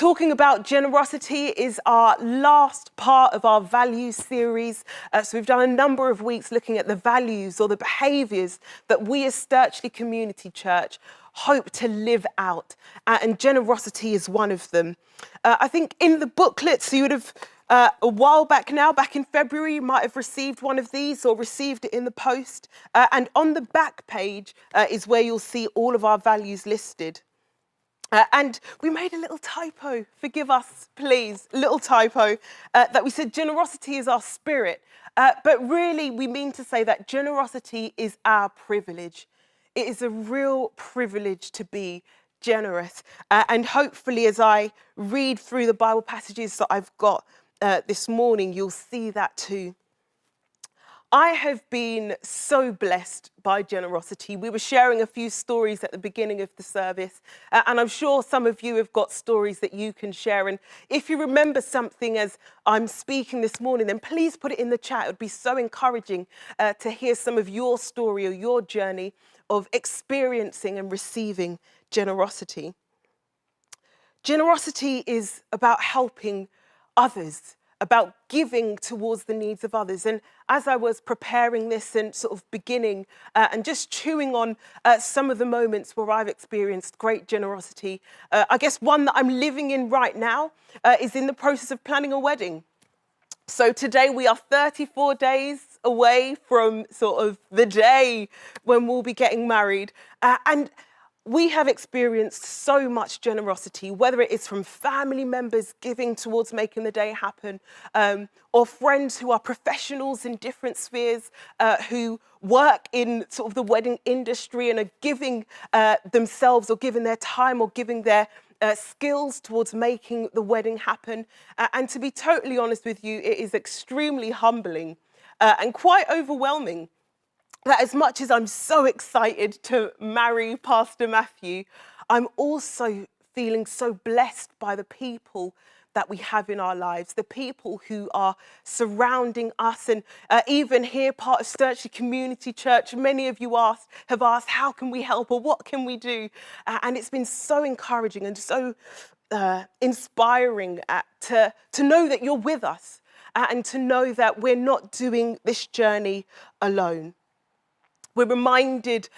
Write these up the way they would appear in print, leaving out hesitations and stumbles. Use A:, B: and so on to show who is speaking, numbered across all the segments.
A: Talking about generosity is our last part of our values series. So we've done a number of weeks looking at the values or the behaviours that we as Sturchley Community Church hope to live out. And generosity is one of them. I think in the booklets you would have, a while back now, back in February, you might have received one of these or received it in the post. And on the back page is where you'll see all of our values listed. And we made a little typo, forgive us, please, little typo, that we said generosity is our spirit. But really, we mean to say that generosity is our privilege. It is a real privilege to be generous. And hopefully, as I read through the Bible passages that I've got this morning, you'll see that too. I have been so blessed by generosity. We were sharing a few stories at the beginning of the service, and I'm sure some of you have got stories that you can share. And if you remember something as I'm speaking this morning, then please put it in the chat. It would be so encouraging to hear some of your story or your journey of experiencing and receiving generosity. Generosity is about helping others, about giving towards the needs of others. And as I was preparing this and sort of beginning and just chewing on some of the moments where I've experienced great generosity, I guess one that I'm living in right now is in the process of planning a wedding. So today we are 34 days away from sort of the day when we'll be getting married. And we have experienced so much generosity, whether it is from family members giving towards making the day happen, or friends who are professionals in different spheres, who work in sort of the wedding industry and are giving themselves or giving their time or giving their skills towards making the wedding happen. And to be totally honest with you, it is extremely humbling and quite overwhelming. That as much as I'm so excited to marry Pastor Matthew, I'm also feeling so blessed by the people that we have in our lives, the people who are surrounding us. And even here, part of Sturchley Community Church, many of you have asked, how can we help or what can we do? And it's been so encouraging and so inspiring to know that you're with us and to know that we're not doing this journey alone. We're reminded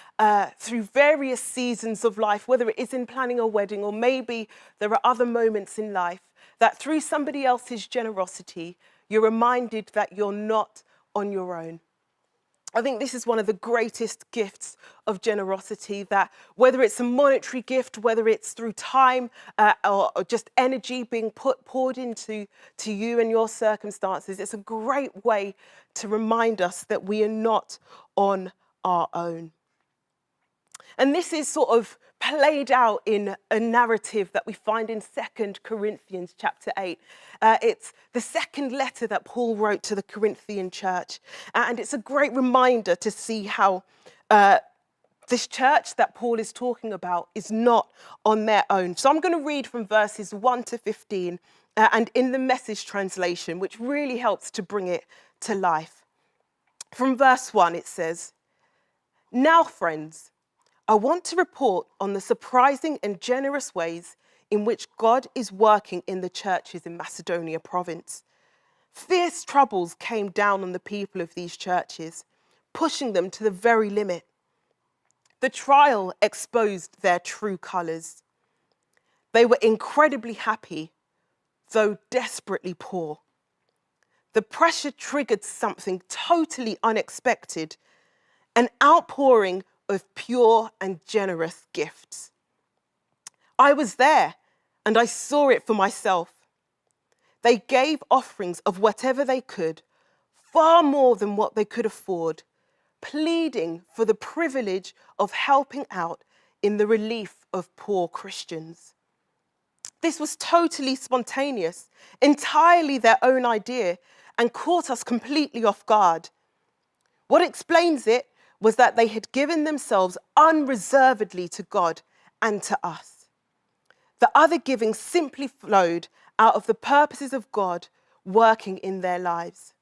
A: through various seasons of life, whether it is in planning a wedding or maybe there are other moments in life, that through somebody else's generosity, you're reminded that you're not on your own. I think this is one of the greatest gifts of generosity, that whether it's a monetary gift, whether it's through time or just energy being poured into you and your circumstances, it's a great way to remind us that we are not on our own. And this is sort of played out in a narrative that we find in 2 Corinthians chapter 8. It's the second letter that Paul wrote to the Corinthian church. And it's a great reminder to see how this church that Paul is talking about is not on their own. So I'm going to read from verses 1 to 15 and in the Message translation, which really helps to bring it to life. From verse 1, it says, "Now, friends, I want to report on the surprising and generous ways in which God is working in the churches in Macedonia province. Fierce troubles came down on the people of these churches, pushing them to the very limit. The trial exposed their true colours. They were incredibly happy, though desperately poor. The pressure triggered something totally unexpected, an outpouring of pure and generous gifts. I was there and I saw it for myself. They gave offerings of whatever they could, far more than what they could afford, pleading for the privilege of helping out in the relief of poor Christians. This was totally spontaneous, entirely their own idea, and caught us completely off guard. What explains it was that they had given themselves unreservedly to God and to us. The other giving simply flowed out of the purposes of God working in their lives.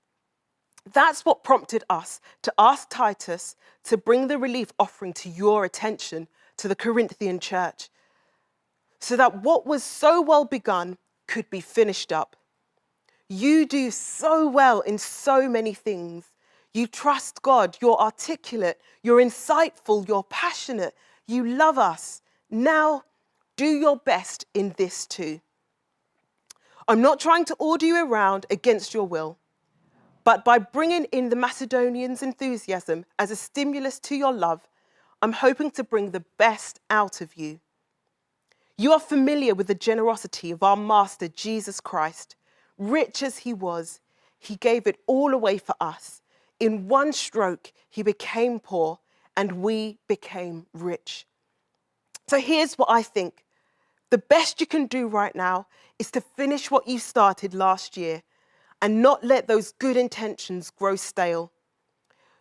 A: That's what prompted us to ask Titus to bring the relief offering to your attention, to the Corinthian church. so that what was so well begun could be finished up. You do so well in so many things. You trust God, you're articulate, you're insightful, you're passionate, you love us. Now, do your best in this too. I'm not trying to order you around against your will, but by bringing in the Macedonians' enthusiasm as a stimulus to your love, I'm hoping to bring the best out of you. You are familiar with the generosity of our Master, Jesus Christ. Rich as he was, he gave it all away for us. In one stroke, he became poor and we became rich. So here's what I think. The best you can do right now is to finish what you started last year and not let those good intentions grow stale.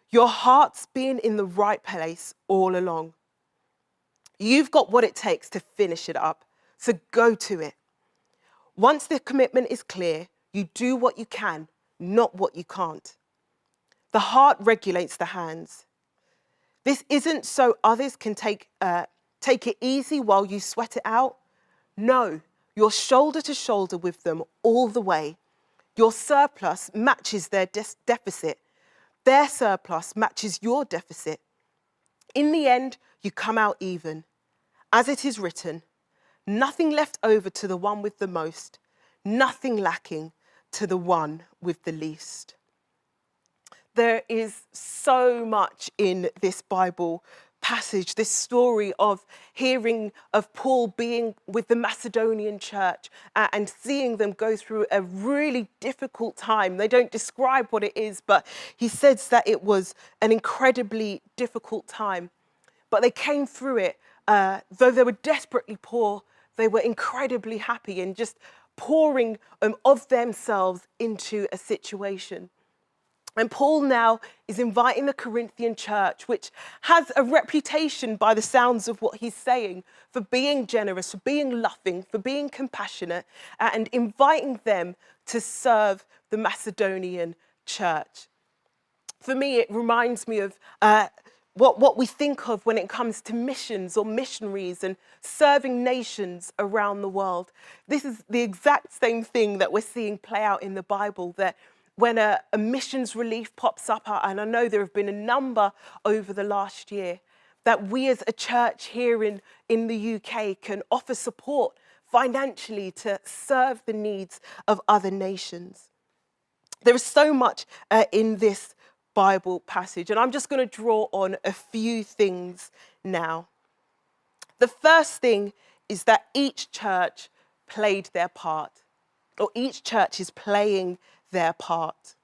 A: Your heart's been in the right place all along. You've got what it takes to finish it up, so go to it. Once the commitment is clear, you do what you can, not what you can't. The heart regulates the hands. This isn't so others can take it easy while you sweat it out. No, you're shoulder to shoulder with them all the way. Your surplus matches their deficit. Their surplus matches your deficit. In the end, you come out even. As it is written, nothing left over to the one with the most, nothing lacking to the one with the least. There is so much in this Bible passage, this story of hearing of Paul being with the Macedonian church and seeing them go through a really difficult time. They don't describe what it is, but he says that it was an incredibly difficult time. But they came through it. Though they were desperately poor, they were incredibly happy and just pouring of themselves into a situation. And Paul now is inviting the Corinthian church, which has a reputation by the sounds of what he's saying, for being generous, for being loving, for being compassionate, and inviting them to serve the Macedonian church. For me, it reminds me of what we think of when it comes to missions or missionaries and serving nations around the world. This is the exact same thing that we're seeing play out in the Bible, that when a missions relief pops up, and I know there have been a number over the last year, that we as a church here in the UK can offer support financially to serve the needs of other nations. There is so much in this Bible passage, and I'm just going to draw on a few things now. The first thing is that each church played their part, or each church is playing their part.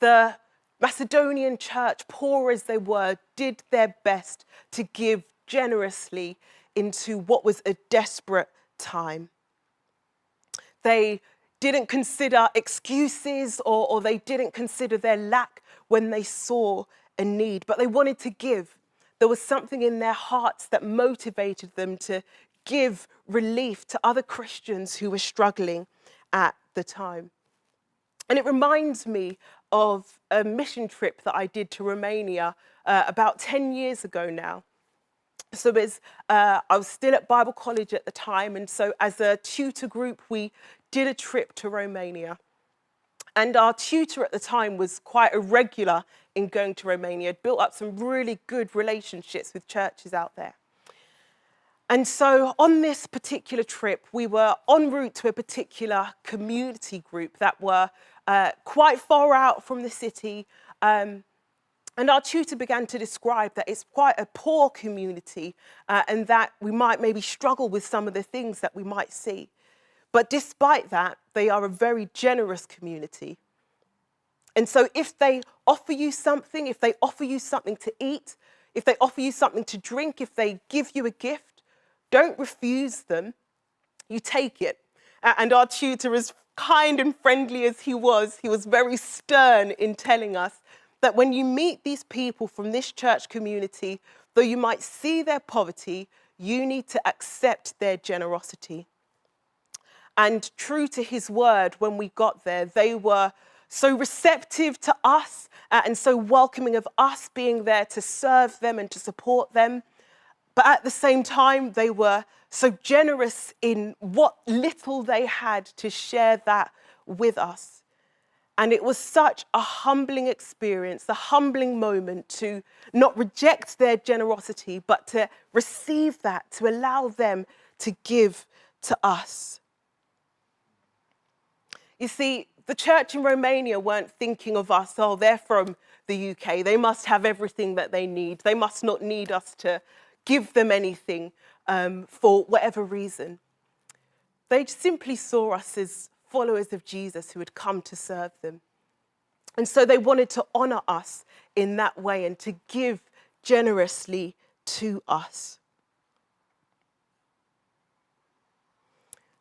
A: The Macedonian church, poor as they were, did their best to give generously into what was a desperate time. They didn't consider excuses or they didn't consider their lack when they saw a need, but they wanted to give. There was something in their hearts that motivated them to give relief to other Christians who were struggling at the time. And it reminds me of a mission trip that I did to Romania about 10 years ago now. So I was still at Bible college at the time, and so as a tutor group, we did a trip to Romania. And our tutor at the time was quite irregular in going to Romania, had built up some really good relationships with churches out there. And so on this particular trip, we were en route to a particular community group that were quite far out from the city. And our tutor began to describe that it's quite a poor community and that we might maybe struggle with some of the things that we might see. But despite that, they are a very generous community. And so if they offer you something, if they offer you something to eat, if they offer you something to drink, if they give you a gift, don't refuse them, you take it. And our tutor, as kind and friendly as he was very stern in telling us that when you meet these people from this church community, though you might see their poverty, you need to accept their generosity. And true to his word, when we got there, they were so receptive to us and so welcoming of us being there to serve them and to support them. But at the same time, they were so generous in what little they had to share that with us. And it was such a humbling experience, a humbling moment to not reject their generosity, but to receive that, to allow them to give to us. You see, the church in Romania weren't thinking of us, oh, they're from the UK, they must have everything that they need. They must not need us to give them anything for whatever reason. They simply saw us as followers of Jesus who had come to serve them. And so they wanted to honour us in that way and to give generously to us.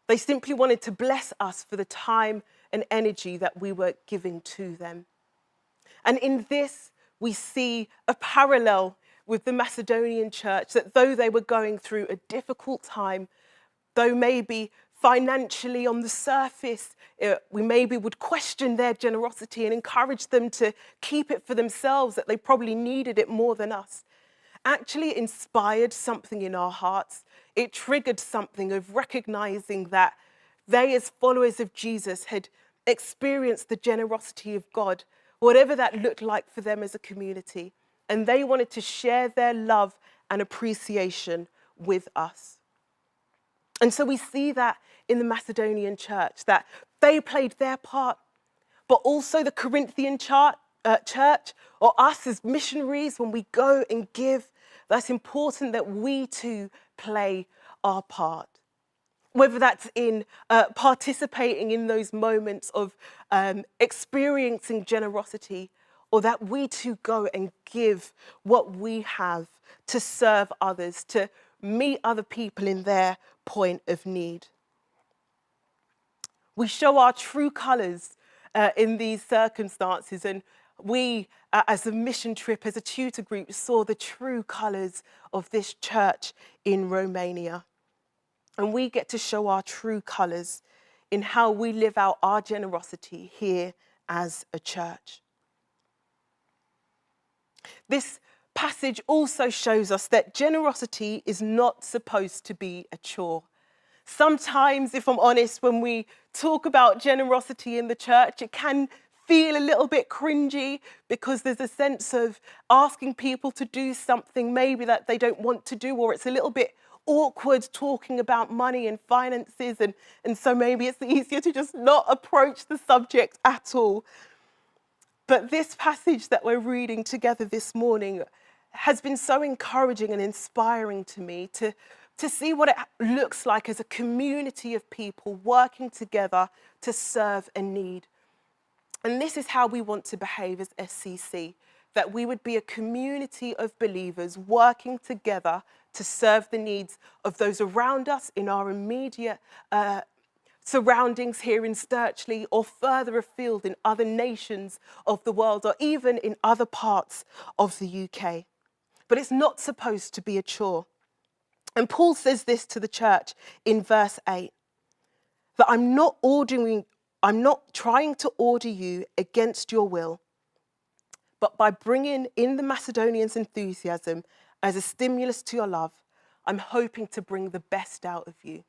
A: They simply wanted to bless us for the time and energy that we were giving to them. And in this, we see a parallel with the Macedonian church, that though they were going through a difficult time, though maybe financially on the surface, we maybe would question their generosity and encourage them to keep it for themselves, that they probably needed it more than us. Actually, it inspired something in our hearts. It triggered something of recognizing that they, as followers of Jesus, had experienced the generosity of God, whatever that looked like for them as a community. And they wanted to share their love and appreciation with us. And so we see that in the Macedonian church, that they played their part, but also the Corinthian church, or us as missionaries, when we go and give, that's important that we too play our part. Whether that's in participating in those moments of experiencing generosity, or that we too go and give what we have to serve others, to meet other people in their point of need. We show our true colours in these circumstances, and we, as a mission trip, as a tutor group, saw the true colours of this church in Romania. And we get to show our true colours in how we live out our generosity here as a church. This passage also shows us that generosity is not supposed to be a chore. Sometimes, if I'm honest, when we talk about generosity in the church, it can feel a little bit cringy because there's a sense of asking people to do something maybe that they don't want to do, or it's a little bit awkward talking about money and finances, and so maybe it's easier to just not approach the subject at all. But this passage that we're reading together this morning has been so encouraging and inspiring to me to see what it looks like as a community of people working together to serve a need. And this is how we want to behave as SCC, that we would be a community of believers working together to serve the needs of those around us in our immediate surroundings here in Sturchley, or further afield in other nations of the world, or even in other parts of the UK. But it's not supposed to be a chore. And Paul says this to the church in verse 8, that I'm not trying to order you against your will, but by bringing in the Macedonians' enthusiasm as a stimulus to your love, I'm hoping to bring the best out of you.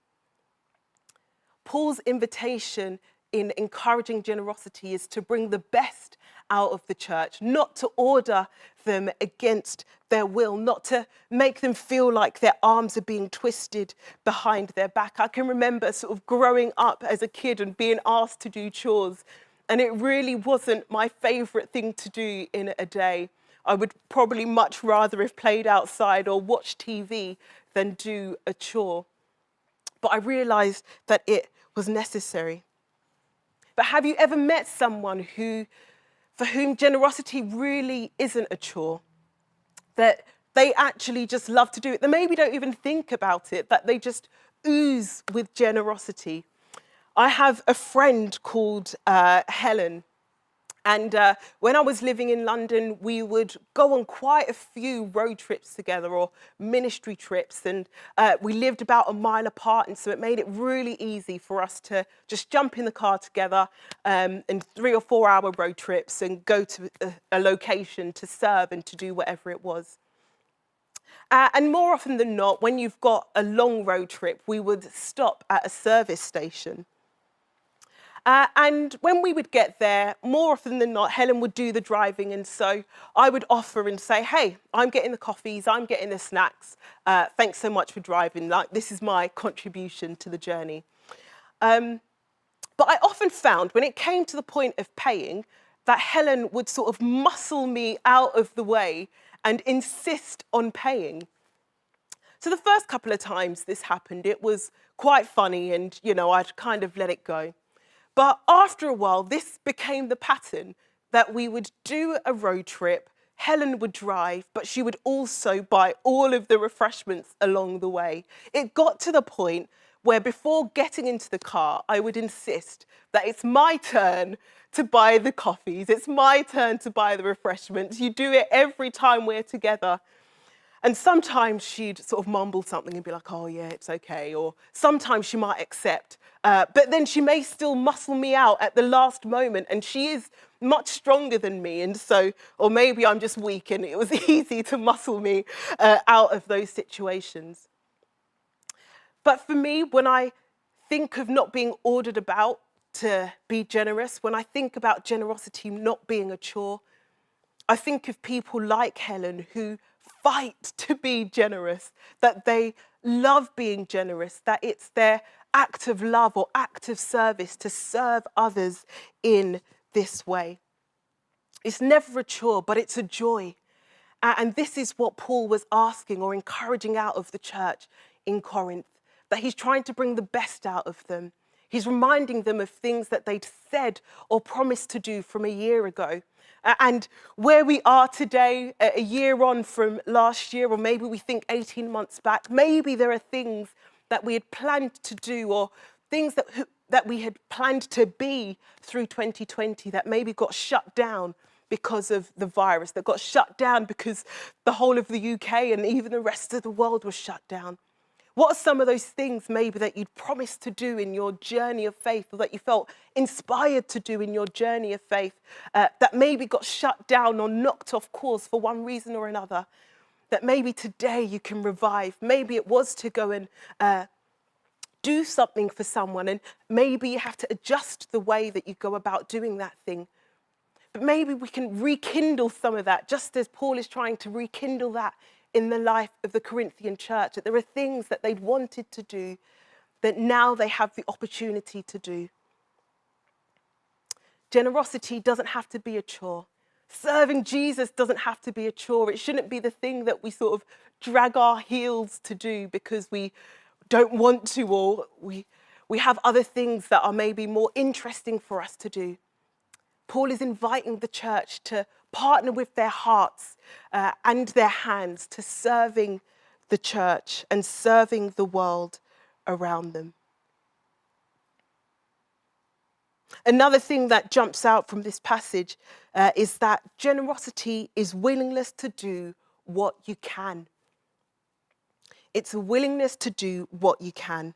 A: Paul's invitation in encouraging generosity is to bring the best out of the church, not to order them against their will, not to make them feel like their arms are being twisted behind their back. I can remember sort of growing up as a kid and being asked to do chores, and it really wasn't my favourite thing to do in a day. I would probably much rather have played outside or watched TV than do a chore. But I realised that it was necessary. But have you ever met someone for whom generosity really isn't a chore? That they actually just love to do it. They maybe don't even think about it, that they just ooze with generosity. I have a friend called Helen. And when I was living in London, we would go on quite a few road trips together, or ministry trips. And we lived about a mile apart. And so it made it really easy for us to just jump in the car together and 3 or 4 hour road trips and go to a location to serve and to do whatever it was. And more often than not, when you've got a long road trip, we would stop at a service station. And when we would get there, more often than not, Helen would do the driving. And so I would offer and say, hey, I'm getting the coffees, I'm getting the snacks. Thanks so much for driving. Like, this is my contribution to the journey. But I often found when it came to the point of paying that Helen would sort of muscle me out of the way and insist on paying. So the first couple of times this happened, it was quite funny and, you know, I'd kind of let it go. But after a while, this became the pattern that we would do a road trip, Helen would drive, but she would also buy all of the refreshments along the way. It got to the point where before getting into the car, I would insist that it's my turn to buy the coffees, it's my turn to buy the refreshments. You do it every time we're together. And sometimes she'd sort of mumble something and be like, oh yeah, it's okay. Or sometimes she might accept, but then she may still muscle me out at the last moment, and she is much stronger than me. And so, or maybe I'm just weak and it was easy to muscle me out of those situations. But for me, when I think of not being ordered about to be generous, when I think about generosity not being a chore, I think of people like Helen who fight to be generous, that they love being generous, that it's their act of love or act of service to serve others in this way. It's never a chore, but it's a joy. And this is what Paul was asking or encouraging out of the church in Corinth, that he's trying to bring the best out of them. He's reminding them of things that they'd said or promised to do from a year ago. And where we are today, a year on from last year, or maybe we think 18 months back, maybe there are things that we had planned to do or things that we had planned to be through 2020 that maybe got shut down because of the virus, that got shut down because the whole of the UK and even the rest of the world was shut down. What are some of those things maybe that you'd promised to do in your journey of faith, or that you felt inspired to do in your journey of faith, that maybe got shut down or knocked off course for one reason or another, that maybe today you can revive? Maybe it was to go and do something for someone, and maybe you have to adjust the way that you go about doing that thing. But maybe we can rekindle some of that, just as Paul is trying to rekindle that in the life of the Corinthian church, that there are things that they'd wanted to do that now they have the opportunity to do. Generosity doesn't have to be a chore. Serving Jesus doesn't have to be a chore. It shouldn't be the thing that we sort of drag our heels to do because we don't want to, or we have other things that are maybe more interesting for us to do. Paul is inviting the church to partner with their hearts and their hands to serving the church and serving the world around them. Another thing that jumps out from this passage is that generosity is willingness to do what you can. It's a willingness to do what you can.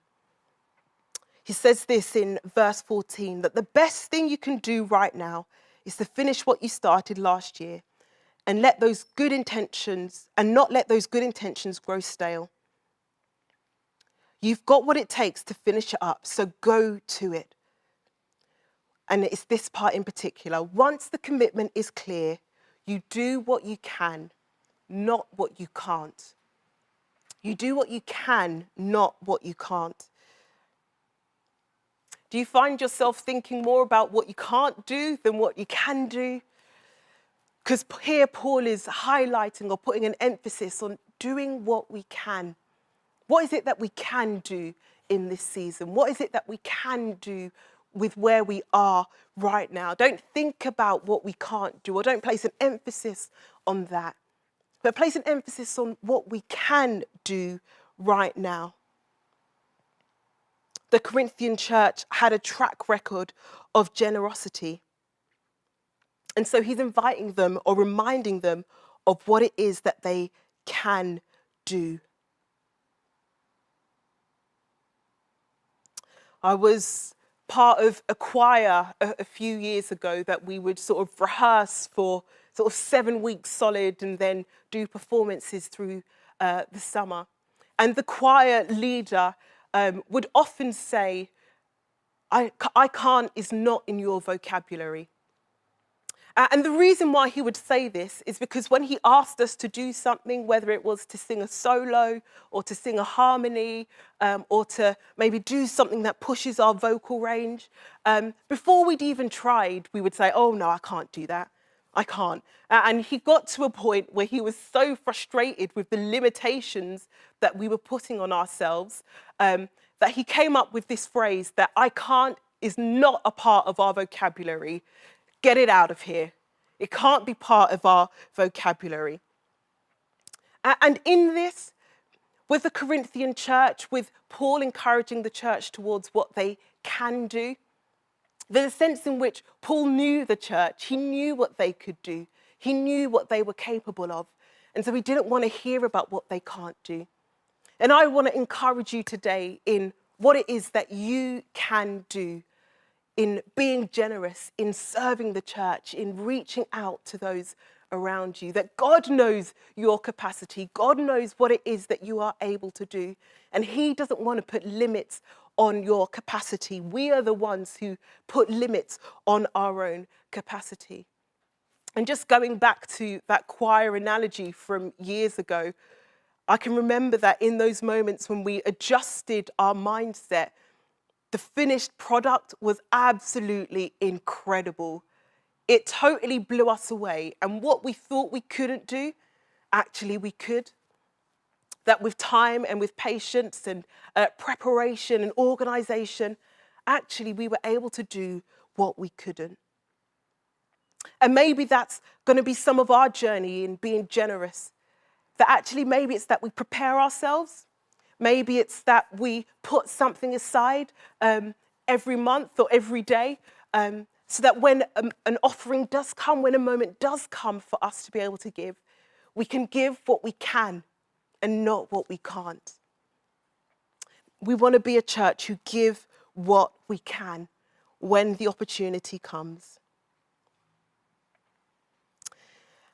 A: He says this in verse 14, that the best thing you can do right now is to finish what you started last year and not let those good intentions grow stale. You've got what it takes to finish it up, so go to it. And it's this part in particular. Once the commitment is clear, you do what you can, not what you can't. You do what you can, not what you can't. Do you find yourself thinking more about what you can't do than what you can do? Because here Paul is highlighting or putting an emphasis on doing what we can. What is it that we can do in this season? What is it that we can do with where we are right now? Don't think about what we can't do, or don't place an emphasis on that, but place an emphasis on what we can do right now. The Corinthian church had a track record of generosity. And so he's inviting them or reminding them of what it is that they can do. I was part of a choir a few years ago that we would sort of rehearse for sort of 7 weeks solid and then do performances through the summer. And the choir leader would often say, I can't is not in your vocabulary. And the reason why he would say this is because when he asked us to do something, whether it was to sing a solo or to sing a harmony or to maybe do something that pushes our vocal range, before we'd even tried, we would say, oh, no, I can't do that. I can't. And he got to a point where he was so frustrated with the limitations that we were putting on ourselves that he came up with this phrase that I can't is not a part of our vocabulary. Get it out of here. It can't be part of our vocabulary. And in this, with the Corinthian church, with Paul encouraging the church towards what they can do, there's a sense in which Paul knew the church. He knew what they could do. He knew what they were capable of. And so he didn't want to hear about what they can't do. And I want to encourage you today in what it is that you can do, in being generous, in serving the church, in reaching out to those around you, that God knows your capacity. God knows what it is that you are able to do. And he doesn't want to put limits on your capacity. We are the ones who put limits on our own capacity. And just going back to that choir analogy from years ago, I can remember that in those moments when we adjusted our mindset, the finished product was absolutely incredible. It totally blew us away. And what we thought we couldn't do, actually we could. That with time and with patience and preparation and organisation, actually we were able to do what we couldn't. And maybe that's going to be some of our journey in being generous. That actually maybe it's that we prepare ourselves. Maybe it's that we put something aside every month or every day so that when an offering does come, when a moment does come for us to be able to give, we can give what we can and not what we can't. We want to be a church who give what we can when the opportunity comes.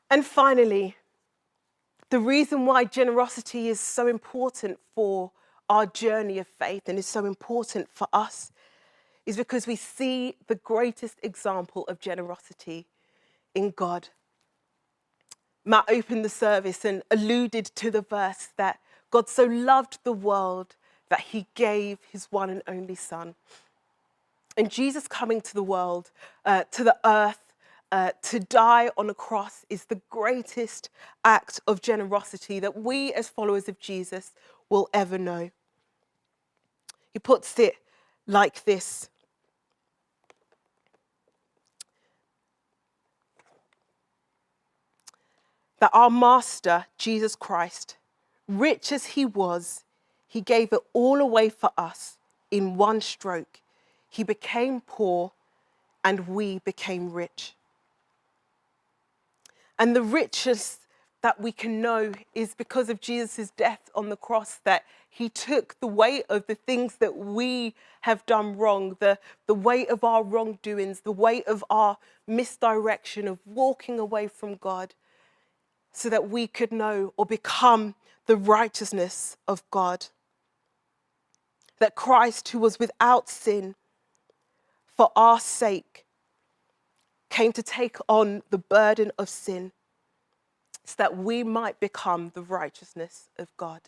A: And finally, the reason why generosity is so important for our journey of faith and is so important for us is because we see the greatest example of generosity in God. Matt opened the service and alluded to the verse that God so loved the world that he gave his one and only son. And Jesus coming to the world, to the earth, to die on a cross is the greatest act of generosity that we as followers of Jesus will ever know. He puts it like this. That our Master, Jesus Christ, rich as he was, he gave it all away for us in one stroke. He became poor and we became rich. And the richest that we can know is because of Jesus' death on the cross, that he took the weight of the things that we have done wrong, the weight of our wrongdoings, the weight of our misdirection, of walking away from God, so that we could know or become the righteousness of God. That Christ, who was without sin, for our sake, came to take on the burden of sin so that we might become the righteousness of God.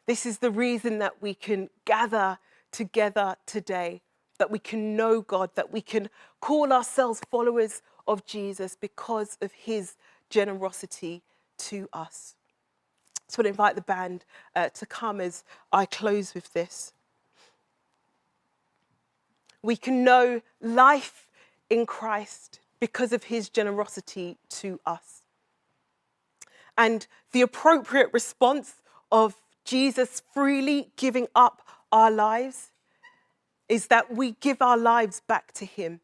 A: This is the reason that we can gather together today, that we can know God, that we can call ourselves followers of Jesus because of his generosity to us. So I'll invite the band to come as I close with this. We can know life in Christ because of his generosity to us. And the appropriate response of Jesus freely giving up our lives is that we give our lives back to him.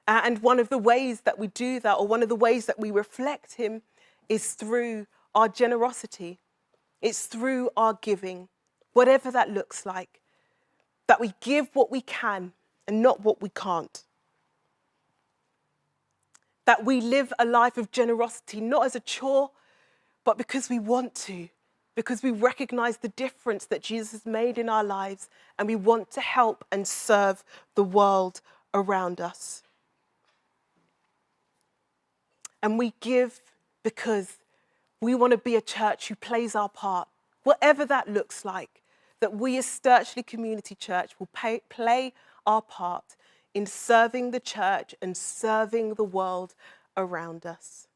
A: And one of the ways that we do that, or one of the ways that we reflect him, is through our generosity. It's through our giving, whatever that looks like, that we give what we can and not what we can't. that we live a life of generosity, not as a chore, but because we want to, because we recognize the difference that Jesus has made in our lives, and we want to help and serve the world around us. And we give because we want to be a church who plays our part, whatever that looks like, that we as Sturchley Community Church will play our part in serving the church and serving the world around us.